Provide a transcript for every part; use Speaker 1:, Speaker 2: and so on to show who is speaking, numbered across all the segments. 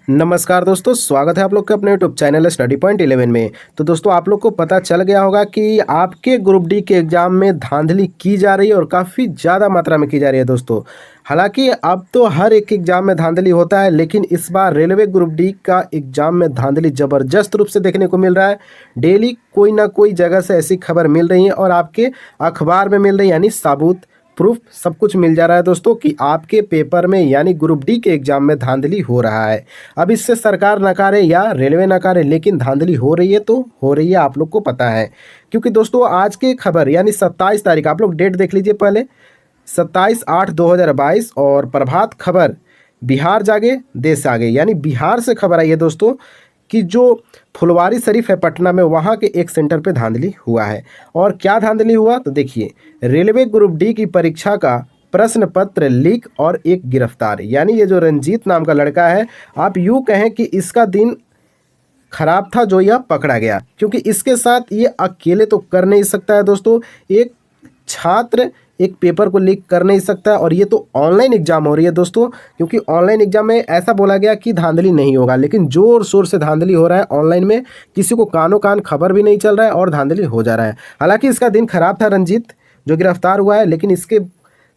Speaker 1: नमस्कार दोस्तों, स्वागत है आप लोग का अपने यूट्यूब चैनल स्टडी पॉइंट 11 में। तो दोस्तों आप लोग को पता चल गया होगा कि आपके ग्रुप डी के एग्ज़ाम में धांधली की जा रही है और काफ़ी ज़्यादा मात्रा में की जा रही है दोस्तों। हालांकि अब तो हर एक एग्ज़ाम में धांधली होता है, लेकिन इस बार रेलवे ग्रुप डी का एग्ज़ाम में धांधली ज़बरदस्त रूप से देखने को मिल रहा है। डेली कोई ना कोई जगह से ऐसी खबर मिल रही है और आपके अखबार में मिल रही है, यानी साबुत प्रूफ सब कुछ मिल जा रहा है दोस्तों कि आपके पेपर में यानी ग्रुप डी के एग्ज़ाम में धांधली हो रहा है। अब इससे सरकार नकारे या रेलवे नकारे, लेकिन धांधली हो रही है तो हो रही है, आप लोग को पता है। क्योंकि दोस्तों आज की खबर यानी 27 तारीख, आप लोग डेट देख लीजिए पहले, 27/8/2022 और प्रभात खबर बिहार जागे देश आगे, यानी बिहार से खबर आई है दोस्तों कि जो फुलवारी शरीफ है पटना में, वहाँ के एक सेंटर पे धांधली हुआ है। और क्या धांधली हुआ तो देखिए, रेलवे ग्रुप डी की परीक्षा का प्रश्न पत्र लीक और एक गिरफ्तार, यानी ये जो रंजीत नाम का लड़का है, आप यूँ कहें कि इसका दिन खराब था जो यह पकड़ा गया, क्योंकि इसके साथ ये अकेले तो कर नहीं सकता है दोस्तों। एक छात्र एक पेपर को लीक कर नहीं सकता है, और ये तो ऑनलाइन एग्जाम हो रही है दोस्तों, क्योंकि ऑनलाइन एग्जाम में ऐसा बोला गया कि धांधली नहीं होगा, लेकिन जोर शोर से धांधली हो रहा है ऑनलाइन में। किसी को कानों कान खबर भी नहीं चल रहा है और धांधली हो जा रहा है। हालांकि इसका दिन खराब था रंजीत जो गिरफ्तार हुआ है, लेकिन इसके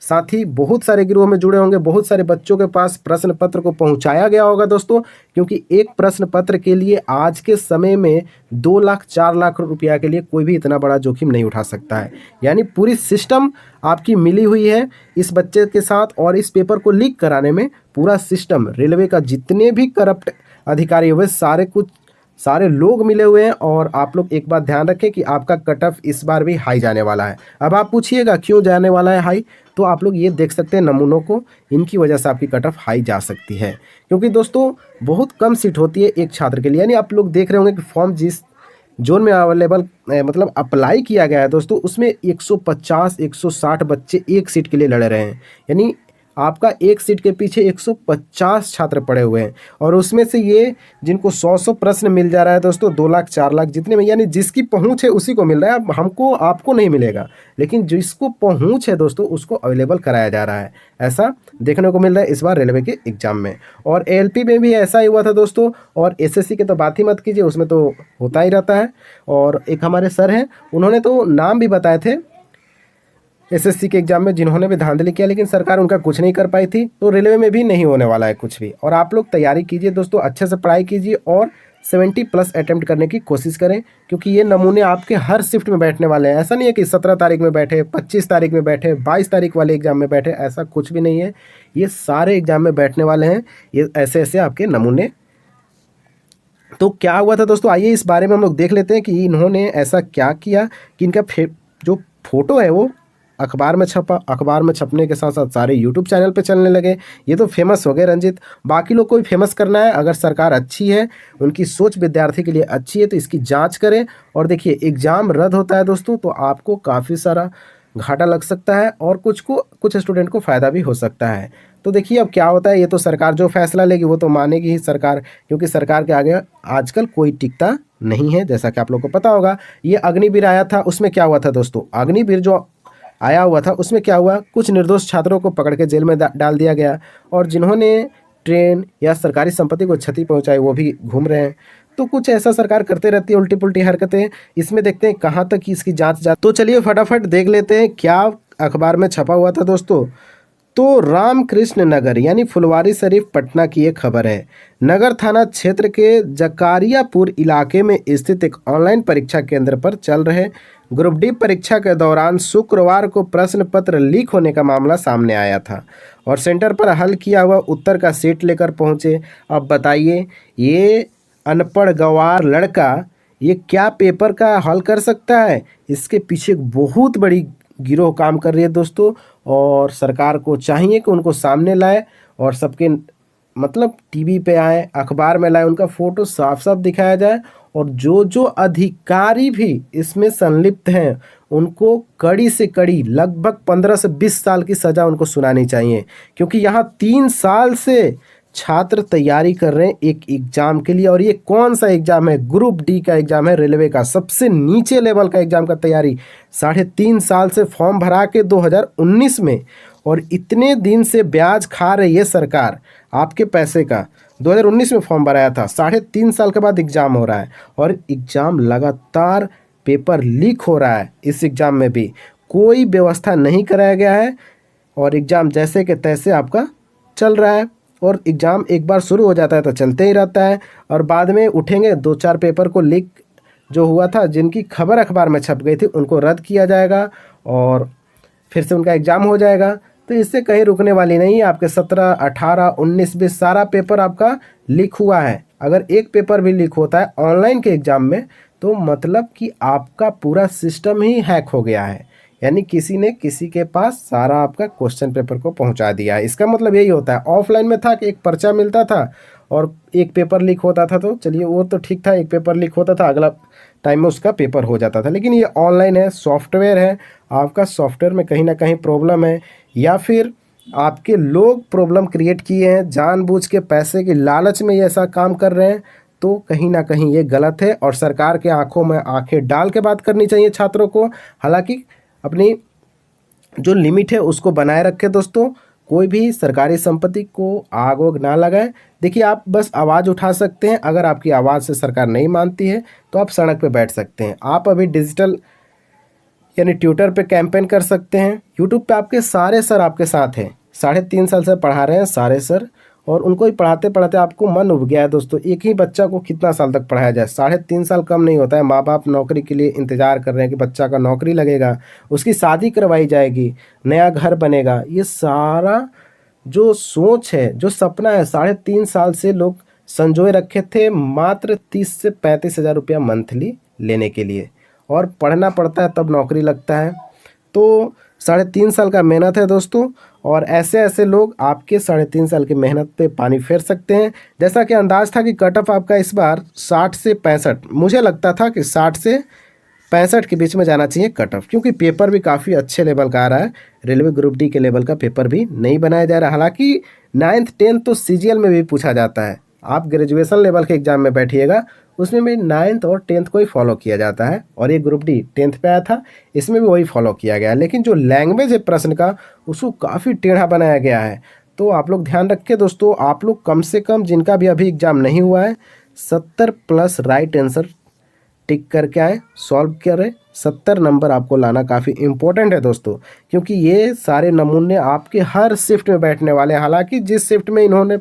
Speaker 1: साथ ही बहुत सारे गिरोह में जुड़े होंगे, बहुत सारे बच्चों के पास प्रश्न पत्र को पहुंचाया गया होगा दोस्तों, क्योंकि एक प्रश्न पत्र के लिए आज के समय में 2 लाख 4 लाख रुपया के लिए कोई भी इतना बड़ा जोखिम नहीं उठा सकता है। यानी पूरी सिस्टम आपकी मिली हुई है इस बच्चे के साथ, और इस पेपर को लीक कराने में पूरा सिस्टम, रेलवे का जितने भी करप्ट अधिकारी हुए सारे लोग मिले हुए हैं। और आप लोग एक बात ध्यान रखें कि आपका कट ऑफ इस बार भी हाई जाने वाला है। अब आप पूछिएगा क्यों जाने वाला है हाई, तो आप लोग ये देख सकते हैं नमूनों को, इनकी वजह से आपकी कट ऑफ हाई जा सकती है। क्योंकि दोस्तों बहुत कम सीट होती है एक छात्र के लिए, यानी आप लोग देख रहे होंगे कि फॉर्म जिस जोन में अवेलेबल मतलब अप्लाई किया गया है दोस्तों, उसमें 150 160 बच्चे एक सीट के लिए लड़ रहे हैं। यानी आपका एक सीट के पीछे 150 छात्र पड़े हुए हैं, और उसमें से ये जिनको 100 प्रश्न मिल जा रहा है दोस्तों, 2 लाख 4 लाख जितने में, यानी जिसकी पहुंच है उसी को मिल रहा है। अब हमको आपको नहीं मिलेगा, लेकिन जिसको पहुंच है दोस्तों उसको अवेलेबल कराया जा रहा है। ऐसा देखने को मिल रहा है इस बार रेलवे के एग्जाम में। और एएलपी में भी ऐसा ही हुआ था दोस्तों, और एसएससी के तो बात ही मत कीजिए, उसमें तो होता ही रहता है। और एक हमारे सर हैं, उन्होंने तो नाम भी बताए थे एसएससी के एग्जाम में जिन्होंने भी धांधली किया, लेकिन सरकार उनका कुछ नहीं कर पाई थी। तो रेलवे में भी नहीं होने वाला है कुछ भी। और आप लोग तैयारी कीजिए दोस्तों, अच्छे से पढ़ाई कीजिए और 70+ अटेम्प्ट करने की कोशिश करें, क्योंकि ये नमूने आपके हर शिफ्ट में बैठने वाले हैं। ऐसा नहीं है कि 17 तारीख में बैठे, 25 तारीख में बैठे, 22 तारीख वाले एग्जाम में बैठे, ऐसा कुछ भी नहीं है। ये सारे एग्जाम में बैठने वाले हैं, ये ऐसे ऐसे आपके नमूने। तो क्या हुआ था दोस्तों, आइए इस बारे में हम लोग देख लेते हैं कि इन्होंने ऐसा क्या किया कि इनका जो फोटो है वो अखबार में छपा, अखबार में छपने के साथ साथ सारे यूट्यूब चैनल पे चलने लगे। ये तो फेमस हो गए रंजीत। बाकी लोग को भी फेमस करना है। अगर सरकार अच्छी है, उनकी सोच विद्यार्थी के लिए अच्छी है, तो इसकी जांच करें। और देखिए एग्ज़ाम रद्द होता है दोस्तों, तो आपको काफ़ी सारा घाटा लग सकता है, और कुछ स्टूडेंट को फ़ायदा भी हो सकता है। तो देखिए अब क्या होता है, ये तो सरकार जो फैसला लेगी वो तो मानेगी ही सरकार, क्योंकि सरकार के आगे आजकल कोई टिकता नहीं है, जैसा कि आप लोग को पता होगा। ये अग्निवीर आया था, उसमें क्या हुआ था दोस्तों, अग्निवीर जो आया हुआ था उसमें क्या हुआ, कुछ निर्दोष छात्रों को पकड़ के जेल में डाल दिया गया, और जिन्होंने ट्रेन या सरकारी संपत्ति को क्षति पहुंचाई वो भी घूम रहे हैं। तो कुछ ऐसा सरकार करते रहती है उल्टी पुल्टी हरकतें। इसमें देखते हैं कहाँ तक इसकी जांच जा। तो चलिए फटाफट देख लेते हैं क्या अखबार में छपा हुआ था दोस्तों। तो रामकृष्ण नगर यानी फुलवारी शरीफ पटना की एक खबर है। नगर थाना क्षेत्र के जकारियापुर इलाके में स्थित एक ऑनलाइन परीक्षा केंद्र पर चल रहे ग्रुप डी परीक्षा के दौरान शुक्रवार को प्रश्न पत्र लीक होने का मामला सामने आया था, और सेंटर पर हल किया हुआ उत्तर का सेट लेकर पहुंचे। अब बताइए, ये अनपढ़ गंवार लड़का ये क्या पेपर का हल कर सकता है? इसके पीछे एक बहुत बड़ी गिरोह काम कर रही है दोस्तों, और सरकार को चाहिए कि उनको सामने लाए और सबके मतलब टीवी पे आए, अखबार में लाए, उनका फ़ोटो साफ साफ दिखाया जाए, और जो जो अधिकारी भी इसमें संलिप्त हैं उनको कड़ी से कड़ी लगभग 15 से 20 साल की सज़ा उनको सुनानी चाहिए। क्योंकि यहाँ 3 साल से छात्र तैयारी कर रहे हैं एक एग्ज़ाम के लिए, और ये कौन सा एग्ज़ाम है, ग्रुप डी का एग्ज़ाम है, रेलवे का सबसे नीचे लेवल का एग्ज़ाम का तैयारी 3.5 साल से फॉर्म भरा के 2019 में, और इतने दिन से ब्याज खा रही है सरकार आपके पैसे का, 2019 में फॉर्म भराया था, 3.5 साल के बाद एग्ज़ाम हो रहा है और एग्ज़ाम लगातार पेपर लीक हो रहा है। इस एग्ज़ाम में भी कोई व्यवस्था नहीं कराया गया है और एग्ज़ाम जैसे कि तैसे आपका चल रहा है और एग्ज़ाम एक बार शुरू हो जाता है तो चलते ही रहता है और बाद में उठेंगे 2-4 पेपर को लीक जो हुआ था, जिनकी खबर अखबार में छप गई थी, उनको रद्द किया जाएगा और फिर से उनका एग्ज़ाम हो जाएगा। तो इससे कहीं रुकने वाली नहीं है। आपके 17, 18, 19, 20 सारा पेपर आपका लीक हुआ है। अगर एक पेपर भी लीक होता है ऑनलाइन के एग्ज़ाम में तो मतलब कि आपका पूरा सिस्टम ही हैक हो गया है, यानी किसी ने किसी के पास सारा आपका क्वेश्चन पेपर को पहुंचा दिया है। इसका मतलब यही होता है। ऑफलाइन में था कि एक पर्चा मिलता था और एक पेपर लीक होता था तो चलिए वो तो ठीक था, एक पेपर लीक होता था अगला टाइम में उसका पेपर हो जाता था। लेकिन ये ऑनलाइन है, सॉफ्टवेयर है, आपका सॉफ्टवेयर में कहीं ना कहीं प्रॉब्लम है या फिर आपके लोग प्रॉब्लम क्रिएट किए हैं, जानबूझ के पैसे के लालच में ये ऐसा काम कर रहे हैं, तो कहीं ना कहीं ये गलत है और सरकार के आंखों में आंखें डाल के बात करनी चाहिए छात्रों को। हालांकि अपनी जो लिमिट है उसको बनाए रखें दोस्तों, कोई भी सरकारी संपत्ति को आग वोग ना लगाएं। देखिए आप बस आवाज़ उठा सकते हैं, अगर आपकी आवाज़ से सरकार नहीं मानती है तो आप सड़क पे बैठ सकते हैं। आप अभी डिजिटल यानी ट्विटर पे कैंपेन कर सकते हैं। यूट्यूब पे आपके सारे सर आपके साथ हैं, 3.5 साल से पढ़ा रहे हैं सारे सर और उनको ही पढ़ाते पढ़ाते आपको मन उब गया है दोस्तों। एक ही बच्चा को कितना साल तक पढ़ाया जाए, 3.5 साल कम नहीं होता है। माँ बाप नौकरी के लिए इंतज़ार कर रहे हैं कि बच्चा का नौकरी लगेगा, उसकी शादी करवाई जाएगी, नया घर बनेगा। ये सारा जो सोच है, जो सपना है, 3.5 साल से लोग संजोए रखे थे मात्र 30 से 35 हज़ार रुपया मंथली लेने के लिए, और पढ़ना पड़ता है तब नौकरी लगता है। तो 3.5 साल का मेहनत है दोस्तों, और ऐसे ऐसे लोग आपके 3.5 साल की मेहनत पे पानी फेर सकते हैं। जैसा कि अंदाज था कि कट ऑफ आपका इस बार 60 से 65, मुझे लगता था कि 60 से 65 के बीच में जाना चाहिए कट ऑफ, क्योंकि पेपर भी काफ़ी अच्छे लेवल का आ रहा है। रेलवे ग्रुप डी के लेवल का पेपर भी नहीं बनाया जा रहा। हालांकि 9th 10th तो CGL में भी पूछा जाता है। आप ग्रेजुएशन लेवल के एग्जाम में बैठिएगा, उसमें भी 9th और 10th को ही फॉलो किया जाता है, और ये ग्रुप डी 10th पे आया था, इसमें भी वही फॉलो किया गया है। लेकिन जो लैंग्वेज है प्रश्न का, उसको काफ़ी टेढ़ा बनाया गया है। तो आप लोग ध्यान रखें दोस्तों, आप लोग कम से कम जिनका भी अभी एग्ज़ाम नहीं हुआ है 70+ राइट आंसर टिक करके आए, सॉल्व करें। 70 नंबर आपको लाना काफ़ी इम्पोर्टेंट है दोस्तों, क्योंकि ये सारे नमूने आपके हर शिफ्ट में बैठने वाले हैं। हालांकि जिस शिफ्ट में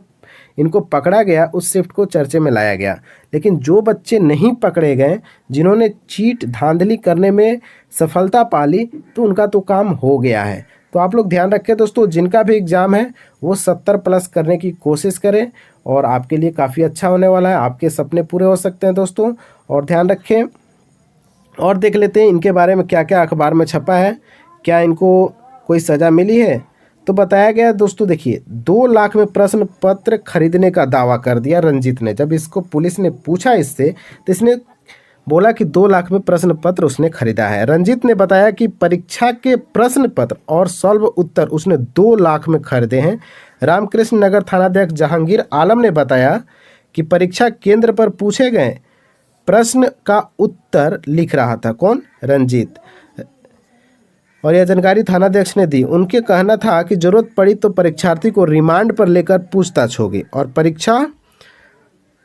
Speaker 1: इनको पकड़ा गया उस शिफ्ट को चर्चे में लाया गया, लेकिन जो बच्चे नहीं पकड़े गए, जिन्होंने चीट धांधली करने में सफलता पाली, तो उनका तो काम हो गया है। तो आप लोग ध्यान रखें दोस्तों, जिनका भी एग्ज़ाम है वो 70+ करने की कोशिश करें और आपके लिए काफ़ी अच्छा होने वाला है। आपके सपने पूरे हो सकते हैं दोस्तों। और ध्यान रखें, और देख लेते हैं इनके बारे में क्या क्या अखबार में छपा है। क्या इनको कोई सज़ा मिली है? तो बताया गया दोस्तों, देखिए 2 लाख में प्रश्न पत्र खरीदने का दावा कर दिया रंजीत ने। जब इसको पुलिस ने पूछा इससे, तो इसने बोला कि 2 लाख में प्रश्न पत्र उसने खरीदा है। रंजीत ने बताया कि परीक्षा के प्रश्न पत्र और सॉल्व उत्तर उसने 2 लाख में खरीदे हैं। रामकृष्ण नगर थानाध्यक्ष जहांगीर आलम ने बताया कि परीक्षा केंद्र पर पूछे गए प्रश्न का उत्तर लिख रहा था कौन? रंजीत। और यह जानकारी थानाध्यक्ष ने दी। उनके कहना था कि जरूरत पड़ी तो परीक्षार्थी को रिमांड पर लेकर पूछताछ होगी। और परीक्षा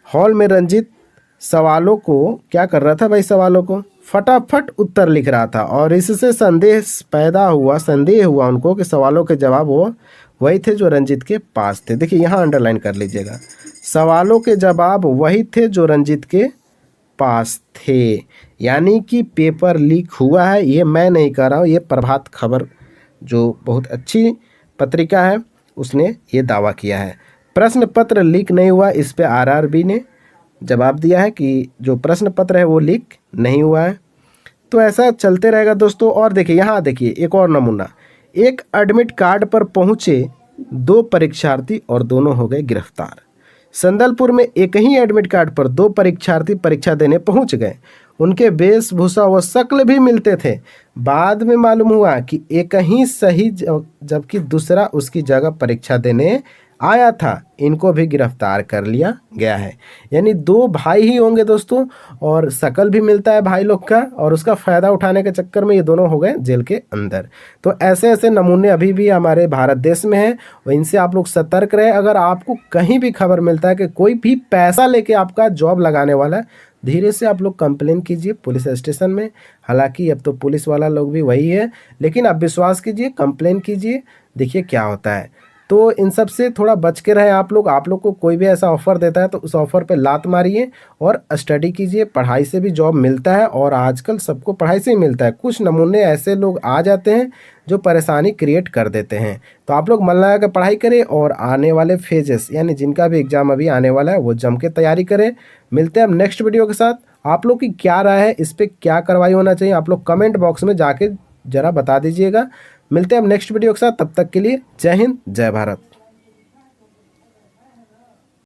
Speaker 1: हॉल में रंजीत सवालों को क्या कर रहा था भाई? सवालों को फटाफट उत्तर लिख रहा था, और इससे संदेह हुआ उनको कि सवालों के जवाब वो वही थे जो रंजीत के पास थे। देखिए यहाँ अंडरलाइन कर लीजिएगा, सवालों के जवाब वही थे जो रंजीत के पास थे। यानी कि पेपर लीक हुआ है, ये मैं नहीं कह रहा हूँ, ये प्रभात खबर जो बहुत अच्छी पत्रिका है उसने ये दावा किया है। प्रश्न पत्र लीक नहीं हुआ, इस पे RRB ने जवाब दिया है कि जो प्रश्न पत्र है वो लीक नहीं हुआ है। तो ऐसा चलते रहेगा दोस्तों। और देखिए यहाँ देखिए एक और नमूना, एक एडमिट कार्ड पर पहुँचे 2 परीक्षार्थी और दोनों हो गए गिरफ्तार। संदलपुर में एक ही एडमिट कार्ड पर 2 परीक्षार्थी परीक्षा देने पहुंच गए। उनके वेशभूषा व शक्ल भी मिलते थे। बाद में मालूम हुआ कि एक ही सही जबकि दूसरा उसकी जगह परीक्षा देने आया था, इनको भी गिरफ्तार कर लिया गया है। यानी दो भाई ही होंगे दोस्तों, और शकल भी मिलता है भाई लोग का, और उसका फ़ायदा उठाने के चक्कर में ये दोनों हो गए जेल के अंदर। तो ऐसे ऐसे नमूने अभी भी हमारे भारत देश में हैं, और इनसे आप लोग सतर्क रहें। अगर आपको कहीं भी खबर मिलता है कि कोई भी पैसा लेके आपका जॉब लगाने वाला है, धीरे से आप लोग कंप्लेन कीजिए पुलिस स्टेशन में। हालांकि अब तो पुलिस वाला लोग भी वही है, लेकिन आप विश्वास कीजिए, कंप्लेन कीजिए, देखिए क्या होता है। तो इन सब से थोड़ा बच के रहें आप लोग। आप लोग को कोई भी ऐसा ऑफ़र देता है तो उस ऑफ़र पे लात मारिए और स्टडी कीजिए। पढ़ाई से भी जॉब मिलता है, और आजकल सबको पढ़ाई से ही मिलता है। कुछ नमूने ऐसे लोग आ जाते हैं जो परेशानी क्रिएट कर देते हैं। तो आप लोग मन लगा कर पढ़ाई करें, और आने वाले फेजेस यानी जिनका भी एग्ज़ाम अभी आने वाला है वो जम के तैयारी करें। मिलते हैं हम नेक्स्ट वीडियो के साथ। आप लोग की क्या राय है, इस पर क्या कार्रवाई होना चाहिए, आप लोग कमेंट बॉक्स में जाके ज़रा बता दीजिएगा। मिलते हैं हम नेक्स्ट वीडियो के साथ, तब तक के लिए जय हिंद जय भारत।